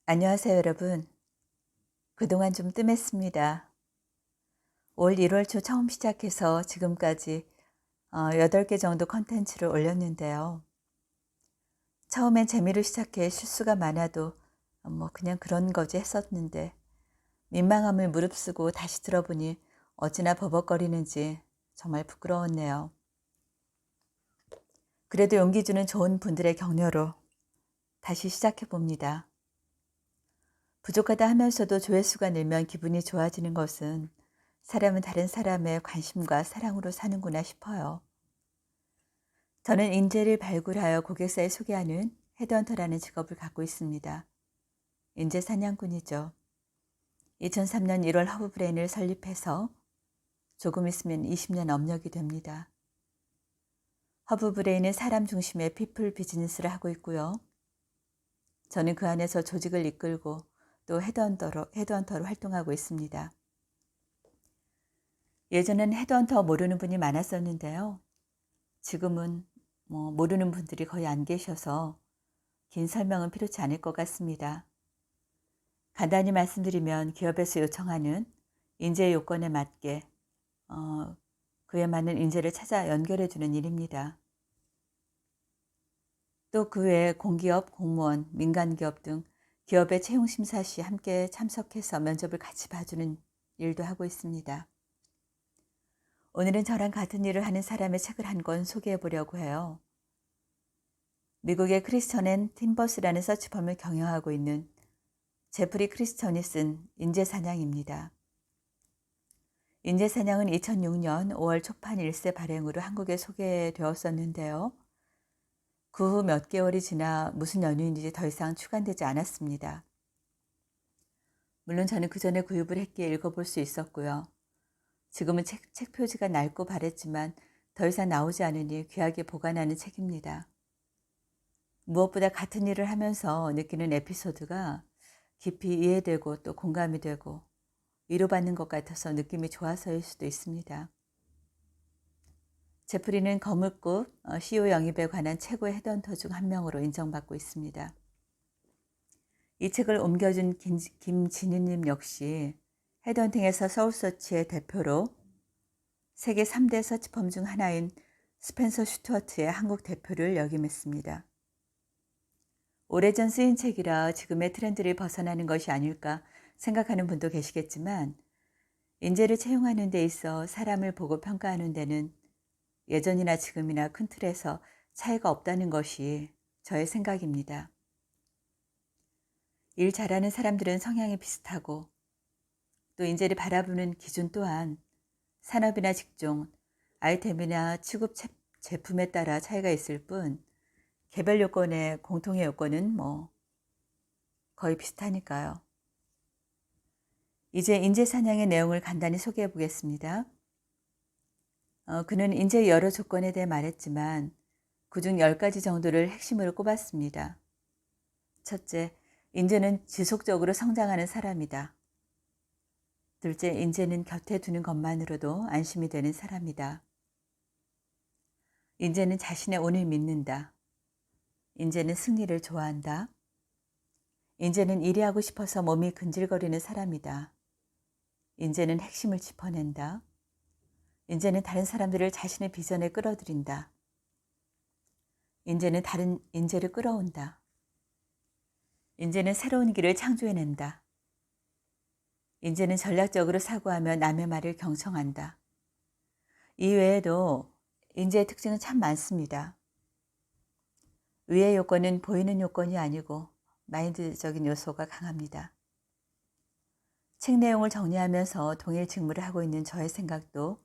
안녕하세요, 여러분. 그동안 좀 뜸했습니다. 올 1월 초 처음 시작해서 지금까지 8개 정도 컨텐츠를 올렸는데요. 처음엔 재미로 시작해 실수가 많아도 뭐 그냥 그런 거지 했었는데 민망함을 무릅쓰고 다시 들어보니 어찌나 버벅거리는지 정말 부끄러웠네요. 그래도 용기 주는 좋은 분들의 격려로 다시 시작해 봅니다. 부족하다 하면서도 조회수가 늘면 기분이 좋아지는 것은 사람은 다른 사람의 관심과 사랑으로 사는구나 싶어요. 저는 인재를 발굴하여 고객사에 소개하는 헤드헌터라는 직업을 갖고 있습니다. 인재 사냥꾼이죠. 2003년 1월 허브브레인을 설립해서 조금 있으면 20년 업력이 됩니다. 허브브레인은 사람 중심의 피플 비즈니스를 하고 있고요. 저는 그 안에서 조직을 이끌고 또 헤드헌터로 활동하고 있습니다. 예전엔 헤드헌터 모르는 분이 많았었는데요. 지금은 모르는 분들이 거의 안 계셔서 긴 설명은 필요치 않을 것 같습니다. 간단히 말씀드리면 기업에서 요청하는 인재 요건에 맞게 그에 맞는 인재를 찾아 연결해 주는 일입니다. 또 그 외에 공기업, 공무원, 민간기업 등 기업의 채용심사 시 함께 참석해서 면접을 같이 봐주는 일도 하고 있습니다. 오늘은 저랑 같은 일을 하는 사람의 책을 한 권 소개해 보려고 해요. 미국의 크리스천 앤 팀버스라는 서치펌을 경영하고 있는 제프리 크리스천이 쓴 인재사냥입니다. 인재사냥은 2006년 5월 초판 일세 발행으로 한국에 소개되었었는데요. 그 후 몇 개월이 지나 무슨 연유인지 더 이상 출간되지 않았습니다. 물론 저는 그 전에 구입을 했기에 읽어볼 수 있었고요. 지금은 책 표지가 낡고 바랬지만 더 이상 나오지 않으니 귀하게 보관하는 책입니다. 무엇보다 같은 일을 하면서 느끼는 에피소드가 깊이 이해되고 또 공감이 되고 위로받는 것 같아서 느낌이 좋아서일 수도 있습니다. 제프리는 거물급 CEO 영입에 관한 최고의 헤드헌터 중 한 명으로 인정받고 있습니다. 이 책을 옮겨준 김진희님 역시 헤드헌팅에서 서울서치의 대표로 세계 3대 서치펌 중 하나인 스펜서 슈투어트의 한국 대표를 역임했습니다. 오래전 쓰인 책이라 지금의 트렌드를 벗어나는 것이 아닐까 생각하는 분도 계시겠지만 인재를 채용하는 데 있어 사람을 보고 평가하는 데는 예전이나 지금이나 큰 틀에서 차이가 없다는 것이 저의 생각입니다. 일 잘하는 사람들은 성향이 비슷하고 또 인재를 바라보는 기준 또한 산업이나 직종, 아이템이나 취급 제품에 따라 차이가 있을 뿐 개별 요건의 공통의 요건은 거의 비슷하니까요. 이제 인재 사냥의 내용을 간단히 소개해 보겠습니다. 그는 인재의 여러 조건에 대해 말했지만 그중 10가지 정도를 핵심으로 꼽았습니다. 첫째, 인재는 지속적으로 성장하는 사람이다. 둘째, 인재는 곁에 두는 것만으로도 안심이 되는 사람이다. 인재는 자신의 운을 믿는다. 인재는 승리를 좋아한다. 인재는 일이 하고 싶어서 몸이 근질거리는 사람이다. 인재는 핵심을 짚어낸다. 인재는 다른 사람들을 자신의 비전에 끌어들인다. 인재는 다른 인재를 끌어온다. 인재는 새로운 길을 창조해낸다. 인재는 전략적으로 사고하며 남의 말을 경청한다. 이 외에도 인재의 특징은 참 많습니다. 위의 요건은 보이는 요건이 아니고 마인드적인 요소가 강합니다. 책 내용을 정리하면서 동일 직무를 하고 있는 저의 생각도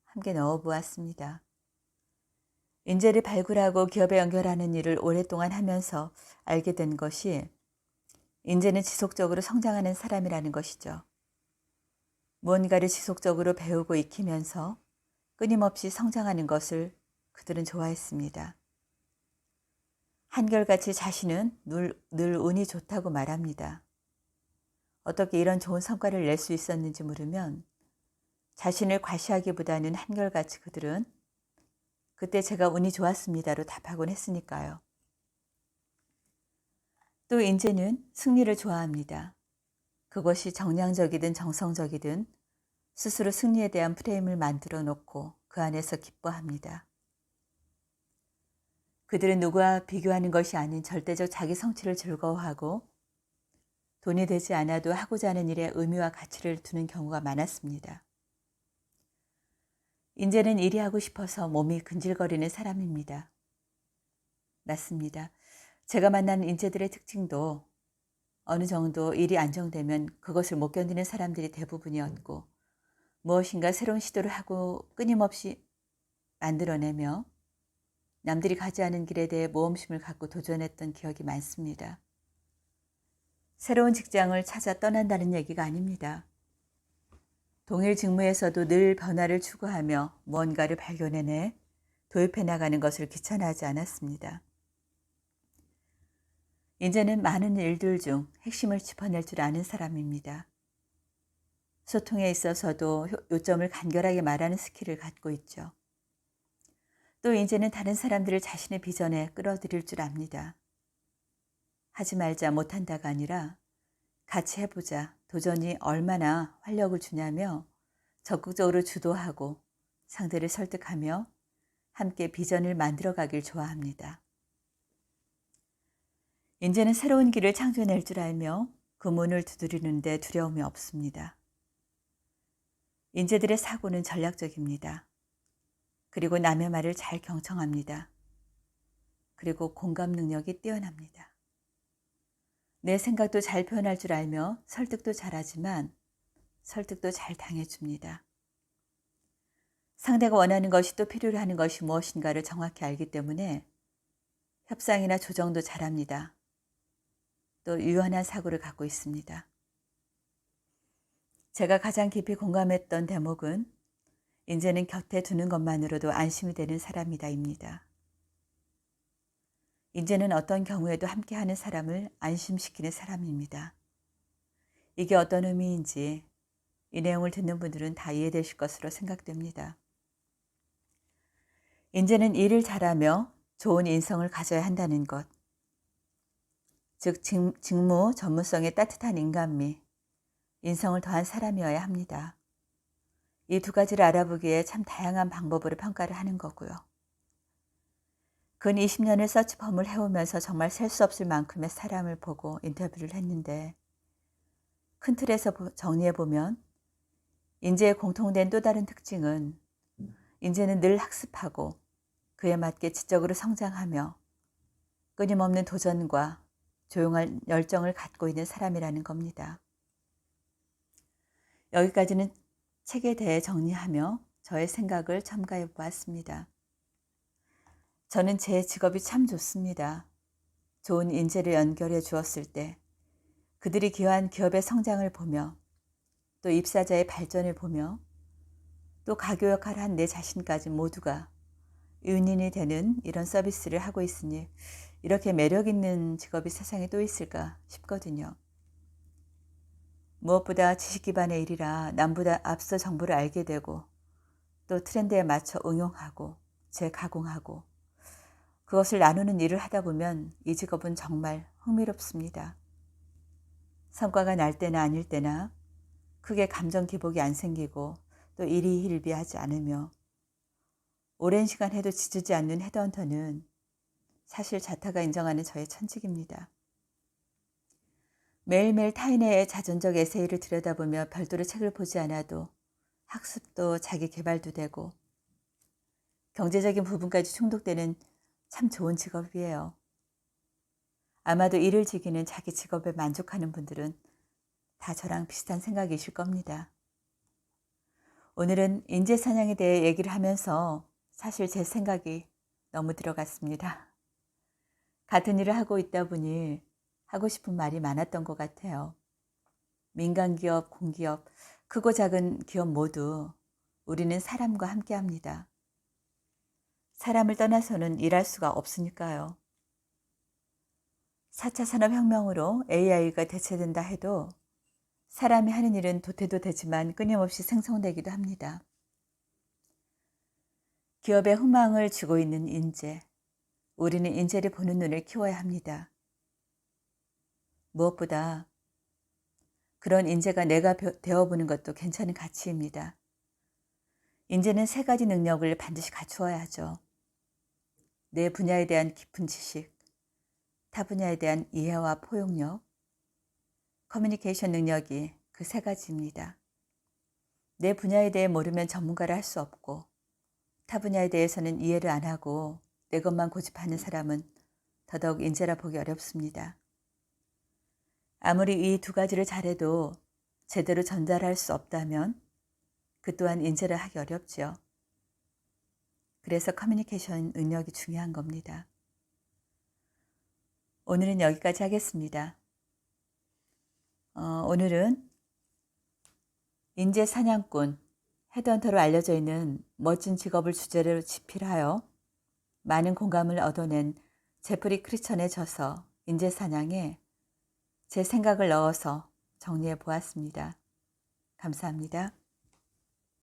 함께 넣어보았습니다. 인재를 발굴하고 기업에 연결하는 일을 오랫동안 하면서 알게 된 것이 인재는 지속적으로 성장하는 사람이라는 것이죠. 무언가를 지속적으로 배우고 익히면서 끊임없이 성장하는 것을 그들은 좋아했습니다. 한결같이 자신은 늘 운이 좋다고 말합니다. 어떻게 이런 좋은 성과를 낼 수 있었는지 물으면 자신을 과시하기보다는 한결같이 그들은 그때 제가 운이 좋았습니다로 답하곤 했으니까요. 또 인재는 승리를 좋아합니다. 그것이 정량적이든 정성적이든 스스로 승리에 대한 프레임을 만들어 놓고 그 안에서 기뻐합니다. 그들은 누구와 비교하는 것이 아닌 절대적 자기 성취를 즐거워하고 돈이 되지 않아도 하고자 하는 일에 의미와 가치를 두는 경우가 많았습니다. 인재는 일이 하고 싶어서 몸이 근질거리는 사람입니다. 맞습니다. 제가 만난 인재들의 특징도 어느 정도 일이 안정되면 그것을 못 견디는 사람들이 대부분이었고 무엇인가 새로운 시도를 하고 끊임없이 만들어내며 남들이 가지 않은 길에 대해 모험심을 갖고 도전했던 기억이 많습니다. 새로운 직장을 찾아 떠난다는 얘기가 아닙니다. 동일 직무에서도 늘 변화를 추구하며 뭔가를 발견해내 도입해 나가는 것을 귀찮아하지 않았습니다. 인재는 많은 일들 중 핵심을 짚어낼 줄 아는 사람입니다. 소통에 있어서도 요점을 간결하게 말하는 스킬을 갖고 있죠. 또 인재는 다른 사람들을 자신의 비전에 끌어들일 줄 압니다. 하지 말자 못한다가 아니라 같이 해보자, 도전이 얼마나 활력을 주냐며 적극적으로 주도하고 상대를 설득하며 함께 비전을 만들어가길 좋아합니다. 인재는 새로운 길을 창조해낼 줄 알며 그 문을 두드리는데 두려움이 없습니다. 인재들의 사고는 전략적입니다. 그리고 남의 말을 잘 경청합니다. 그리고 공감 능력이 뛰어납니다. 내 생각도 잘 표현할 줄 알며 설득도 잘하지만 설득도 잘 당해줍니다. 상대가 원하는 것이 또 필요로 하는 것이 무엇인가를 정확히 알기 때문에 협상이나 조정도 잘합니다. 또 유연한 사고를 갖고 있습니다. 제가 가장 깊이 공감했던 대목은 인재는 곁에 두는 것만으로도 안심이 되는 사람이다입니다. 인재는 어떤 경우에도 함께하는 사람을 안심시키는 사람입니다. 이게 어떤 의미인지 이 내용을 듣는 분들은 다 이해되실 것으로 생각됩니다. 인재는 일을 잘하며 좋은 인성을 가져야 한다는 것, 즉 직무 전문성에 따뜻한 인간미, 인성을 더한 사람이어야 합니다. 이 두 가지를 알아보기에 참 다양한 방법으로 평가를 하는 거고요. 근 20년을 서치펌을 해오면서 정말 셀 수 없을 만큼의 사람을 보고 인터뷰를 했는데 큰 틀에서 정리해보면 인재의 공통된 또 다른 특징은 인재는 늘 학습하고 그에 맞게 지적으로 성장하며 끊임없는 도전과 조용한 열정을 갖고 있는 사람이라는 겁니다. 여기까지는 책에 대해 정리하며 저의 생각을 첨가해 보았습니다. 저는 제 직업이 참 좋습니다. 좋은 인재를 연결해 주었을 때 그들이 기여한 기업의 성장을 보며 또 입사자의 발전을 보며 또 가교 역할을 한 내 자신까지 모두가 윈윈이 되는 이런 서비스를 하고 있으니 이렇게 매력 있는 직업이 세상에 또 있을까 싶거든요. 무엇보다 지식 기반의 일이라 남보다 앞서 정보를 알게 되고 또 트렌드에 맞춰 응용하고 재가공하고 그것을 나누는 일을 하다 보면 이 직업은 정말 흥미롭습니다. 성과가 날 때나 아닐 때나 크게 감정 기복이 안 생기고 또 일이 hil비하지 않으며 오랜 시간 해도 지치지 않는 헤드헌터는 사실 자타가 인정하는 저의 천직입니다. 매일매일 타인의 자전적 에세이를 들여다보며 별도로 책을 보지 않아도 학습도 자기 개발도 되고 경제적인 부분까지 충족되는 참 좋은 직업이에요. 아마도 일을 즐기는 자기 직업에 만족하는 분들은 다 저랑 비슷한 생각이실 겁니다. 오늘은 인재 사냥에 대해 얘기를 하면서 사실 제 생각이 너무 들어갔습니다. 같은 일을 하고 있다 보니 하고 싶은 말이 많았던 것 같아요. 민간기업, 공기업, 크고 작은 기업 모두 우리는 사람과 함께합니다. 사람을 떠나서는 일할 수가 없으니까요. 4차 산업혁명으로 AI가 대체된다 해도 사람이 하는 일은 도태도 되지만 끊임없이 생성되기도 합니다. 기업에 희망을 주고 있는 인재, 우리는 인재를 보는 눈을 키워야 합니다. 무엇보다 그런 인재가 내가 되어보는 것도 괜찮은 가치입니다. 인재는 세 가지 능력을 반드시 갖추어야 하죠. 내 분야에 대한 깊은 지식, 타 분야에 대한 이해와 포용력, 커뮤니케이션 능력이 그 세 가지입니다. 내 분야에 대해 모르면 전문가를 할 수 없고, 타 분야에 대해서는 이해를 안 하고 내 것만 고집하는 사람은 더더욱 인재라 보기 어렵습니다. 아무리 이 두 가지를 잘해도 제대로 전달할 수 없다면 그 또한 인재를 하기 어렵지요. 그래서 커뮤니케이션 능력이 중요한 겁니다. 오늘은 여기까지 하겠습니다. 오늘은 인재 사냥꾼, 헤드헌터로 알려져 있는 멋진 직업을 주제로 집필하여 많은 공감을 얻어낸 제프리 크리천의 저서 인재 사냥에 제 생각을 넣어서 정리해 보았습니다. 감사합니다.